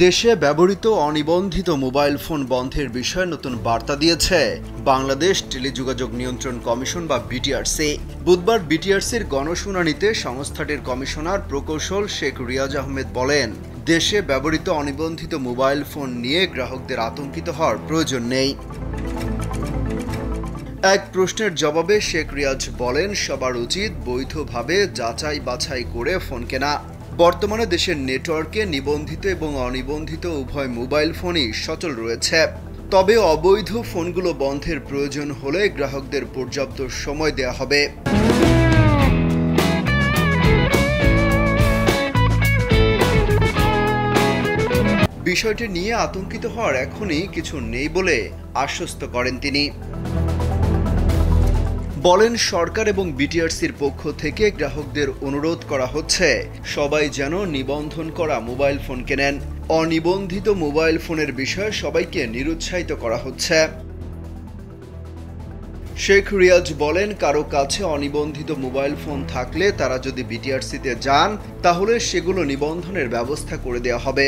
দেশে ব্যবহৃত অনিবন্ধিত mobile phone বন্ধের বিষয়ে নতুন বার্তা দিয়েছে বাংলাদেশ টেলিযোগাযোগ নিয়ন্ত্রণ কমিশন বা বিটিআরসি। বুধবার বিটিআরসির গণশুনানিতে সংস্থাটির কমিশনার প্রকৌশল শেখ রিয়াজ আহমেদ বলেন, দেশে ব্যবহৃত অনিবন্ধিত মোবাইল ফোন নিয়ে গ্রাহকদের আতঙ্কিত হওয়ার প্রয়োজন নেই। এক প্রশ্নের জবাবে শেখ রিয়াজ বলেন, সবার উচিত বৈধভাবে যাচাই বাছাই করে ফোন কেনা। বর্তমানে দেশের নেটওয়ার্কে নিবন্ধিত এবং অনিবন্ধিত উভয় মোবাইল ফোনই সচল রয়েছে। তবে অবৈধ ফোনগুলো বন্ধের প্রয়োজন হলে গ্রাহকদের পর্যাপ্ত সময় দেওয়া হবে। বিষয়টি নিয়ে আতঙ্কিত হওয়ার এখনই কিছু নেই বলে আশ্বস্ত করেন তিনি। বলেন, সরকার এবং বিটিআরসির পক্ষ থেকে গ্রাহকদের অনুরোধ করা হচ্ছে সবাই যেন নিবন্ধন করা মোবাইল ফোন কেনেন। অনিবন্ধিত মোবাইল ফোনের বিষয়ে সবাইকে নিরুৎসাহিত করা হচ্ছে। শেখ রিয়াজ বলেন, কারো কাছে অনিবন্ধিত মোবাইল ফোন থাকলে তারা যদি বিটিআরসিতে যান তাহলে সেগুলো নিবন্ধনের ব্যবস্থা করে দেওয়া হবে।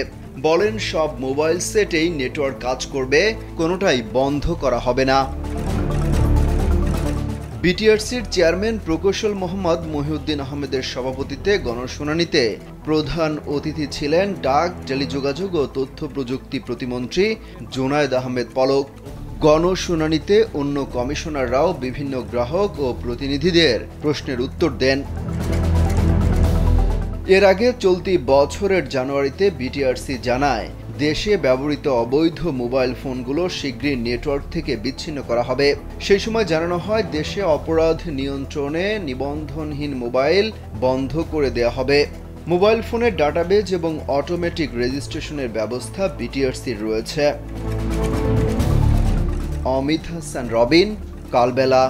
বলেন, সব মোবাইল সেটেই নেটওয়ার্ক কাজ করবে, কোনোটাই বন্ধ করা হবে না। বিটিআরসির চেয়ারম্যান প্রকৌশল মোহাম্মদ মহিউদ্দিন আহমেদের সভাপতিত্বে গণশুনানিতে প্রধান অতিথি ছিলেন ডাক, টেলিযোগাযোগ ও তথ্য প্রযুক্তি প্রতিমন্ত্রী জুনায়েদ আহমেদ পলক। গণশুনানিতে অন্য কমিশনাররাও বিভিন্ন গ্রাহক ও প্রতিনিধিদের প্রশ্নের উত্তর দেন। এর আগে চলতি বছরের জানুয়ারিতে বিটিআরসি জানায়, দেশে ব্যবহৃত অবৈধ মোবাইল ফোনগুলো শীঘ্রই নেটওয়ার্ক থেকে বিচ্ছিন্ন করা হবে। সেই সময় জানানো হয়, দেশে অপরাধ নিয়ন্ত্রণে নিবন্ধনহীন মোবাইল বন্ধ করে দেওয়া হবে। মোবাইল ফোনের ডাটাবেজ এবং অটোমেটিক রেজিস্ট্রেশনের ব্যবস্থা বিটিআরসির রয়েছে। অমিত হাসান রবিন, কালবেলা।